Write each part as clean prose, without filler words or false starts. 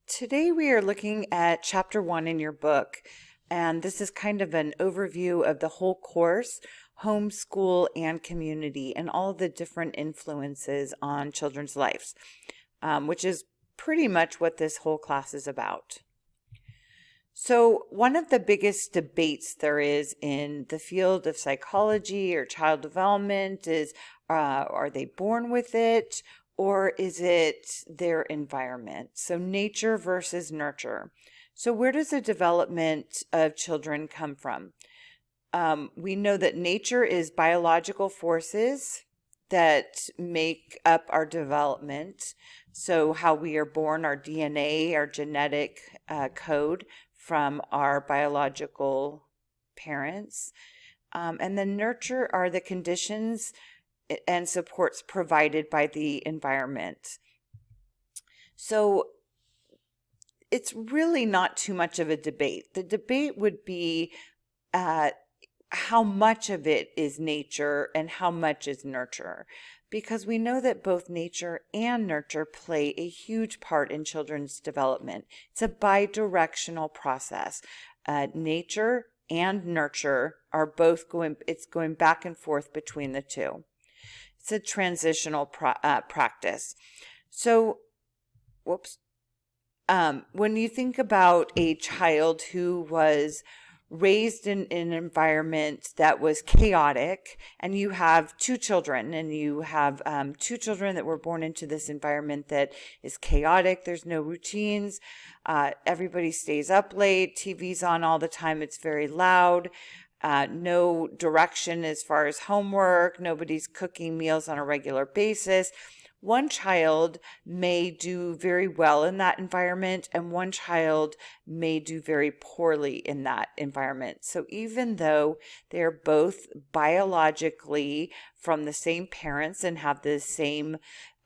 Today we are looking at chapter 1 in your book, and this is kind of an overview of the whole course, homeschool and community, and all the different influences on children's lives, which is pretty much what this whole class is about. So one of the biggest debates there is in the field of psychology or child development is, are they born with it? Or is it their environment? So nature versus nurture. So where does the development of children come from? We know that nature is biological forces that make up our development. So how we are born, our DNA, our genetic code from our biological parents. And then nurture are the conditions and supports provided by the environment. So it's really not too much of a debate. The debate would be how much of it is nature and how much is nurture, because we know that both nature and nurture play a huge part in children's development. It's a bi-directional process. Nature and nurture are both going back and forth between the two. It's a transitional practice. So, when you think about a child who was raised in an environment that was chaotic, and you have two children, and you have two children that were born into this environment that is chaotic, there's no routines, everybody stays up late, TV's on all the time, it's very loud, no direction as far as homework, nobody's cooking meals on a regular basis. One child may do very well in that environment, and one child may do very poorly in that environment. So even though they're both biologically from the same parents and have the same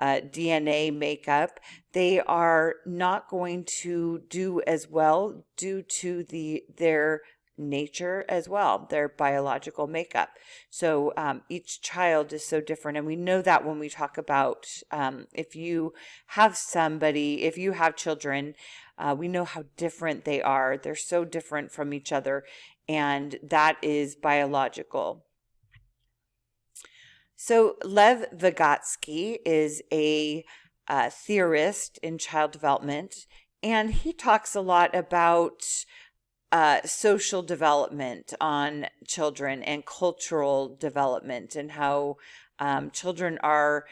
DNA makeup, they are not going to do as well due to their nature as well, their biological makeup. So each child is so different. And we know that when we talk about if you have children, we know how different they are. They're so different from each other. And that is biological. So Lev Vygotsky is a theorist in child development, and he talks a lot about social development on children and cultural development, and how children are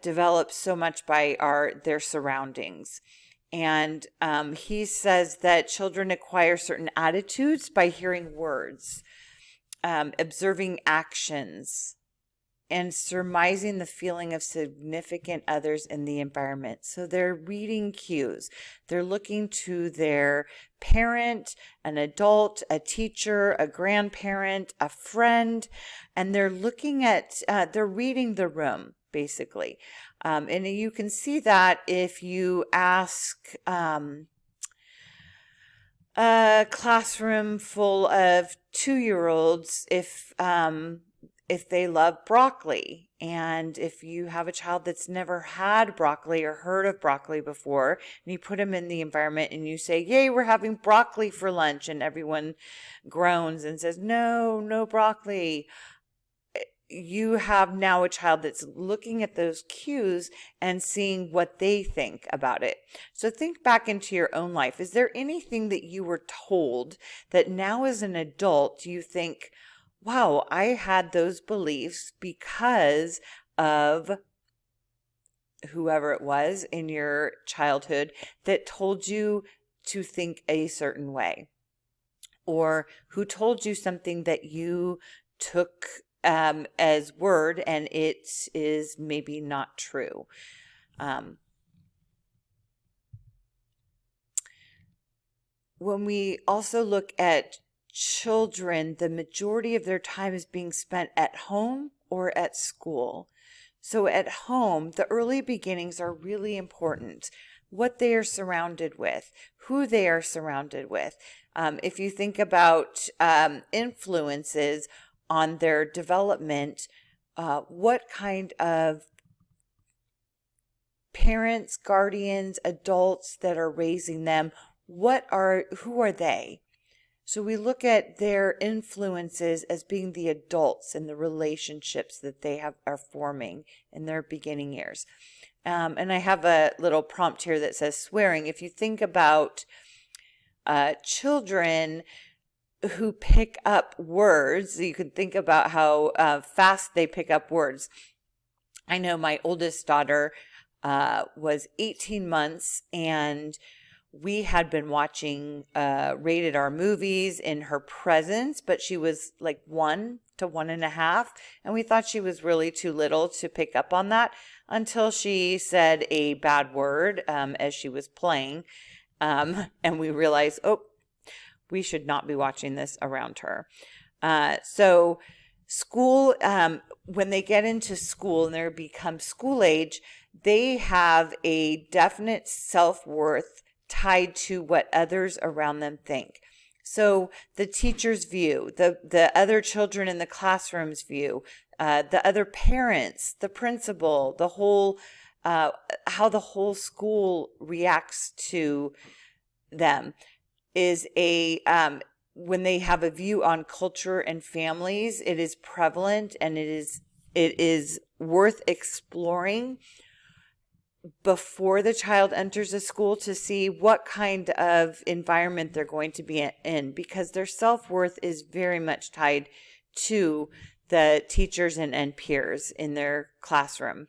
developed so much by their surroundings. And he says that children acquire certain attitudes by hearing words, observing actions, and surmising the feeling of significant others in the environment. So they're reading cues. They're looking to their parent, an adult, a teacher, a grandparent, a friend, and they're looking at, they're reading the room, basically. And you can see that if you ask a classroom full of 2-year-olds if they love broccoli. And if you have a child that's never had broccoli or heard of broccoli before, and you put them in the environment and you say, yay, we're having broccoli for lunch, and everyone groans and says, no, no broccoli. You have now a child that's looking at those cues and seeing what they think about it. So think back into your own life. Is there anything that you were told that now as an adult you think, wow, I had those beliefs because of whoever it was in your childhood that told you to think a certain way, or who told you something that you took as word and it is maybe not true. When we also look at children, the majority of their time is being spent at home or at school. So at home, the early beginnings are really important. What they are surrounded with, who they are surrounded with. If you think about influences on their development, what kind of parents, guardians, adults that are raising them, who are they? So we look at their influences as being the adults and the relationships that they are forming in their beginning years. And I have a little prompt here that says swearing. If you think about children who pick up words, you can think about how fast they pick up words. I know my oldest daughter was 18 months, and we had been watching rated R movies in her presence, but she was like 1 to 1.5, and we thought she was really too little to pick up on that until she said a bad word as she was playing, and we realized, oh, we should not be watching this around her. So school, when they get into school and they become school age, they have a definite self-worth tied to what others around them think. So the teacher's view, the other children in the classroom's view, the other parents, the principal, the whole, how the whole school reacts to them is when they have a view on culture and families, it is prevalent, and it is worth exploring before the child enters a school to see what kind of environment they're going to be in, because their self-worth is very much tied to the teachers and peers in their classroom.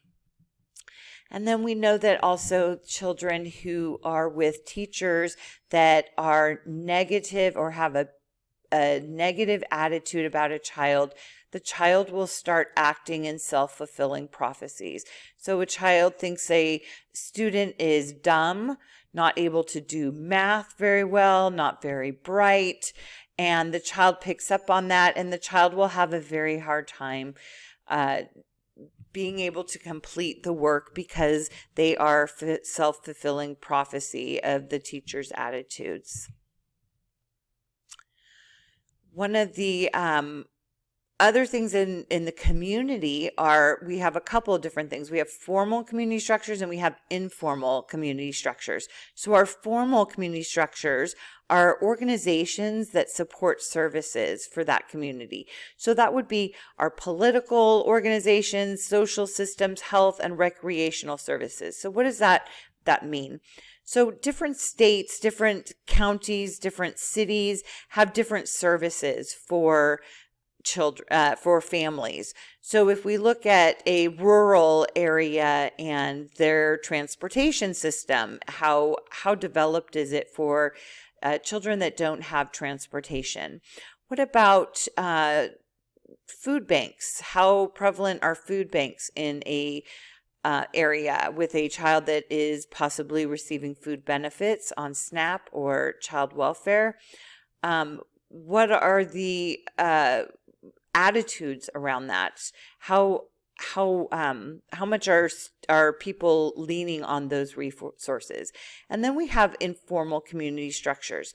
And then we know that also children who are with teachers that are negative or have a negative attitude about a child, the child will start acting in self-fulfilling prophecies. So a child thinks a student is dumb, not able to do math very well, not very bright, and the child picks up on that, and the child will have a very hard time being able to complete the work because they are self-fulfilling prophecy of the teacher's attitudes. One of the other things in the community we have a couple of different things. We have formal community structures and we have informal community structures. So our formal community structures are organizations that support services for that community. So that would be our political organizations, social systems, health, and recreational services. So what does that mean? So different states, different counties, different cities have different services for children, for families. So if we look at a rural area and their transportation system, how developed is it for children that don't have transportation? What about food banks? How prevalent are food banks in a area with a child that is possibly receiving food benefits on SNAP or child welfare? What are the attitudes around that? How much are people leaning on those resources? And then we have informal community structures.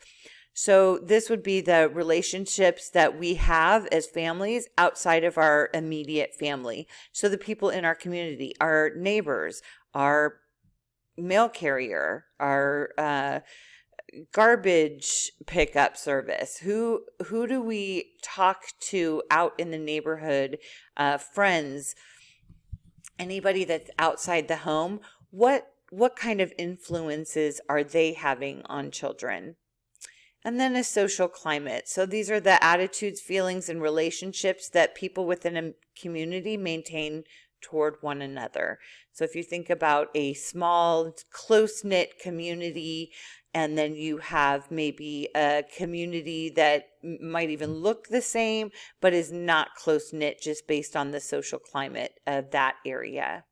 So this would be the relationships that we have as families outside of our immediate family. So the people in our community, our neighbors, our mail carrier, our garbage pickup service. Who do we talk to out in the neighborhood? Friends, anybody that's outside the home. What kind of influences are they having on children? And then a social climate. So these are the attitudes, feelings, and relationships that people within a community maintain toward one another. So if you think about a small, close-knit community, and then you have maybe a community that might even look the same, but is not close-knit just based on the social climate of that area.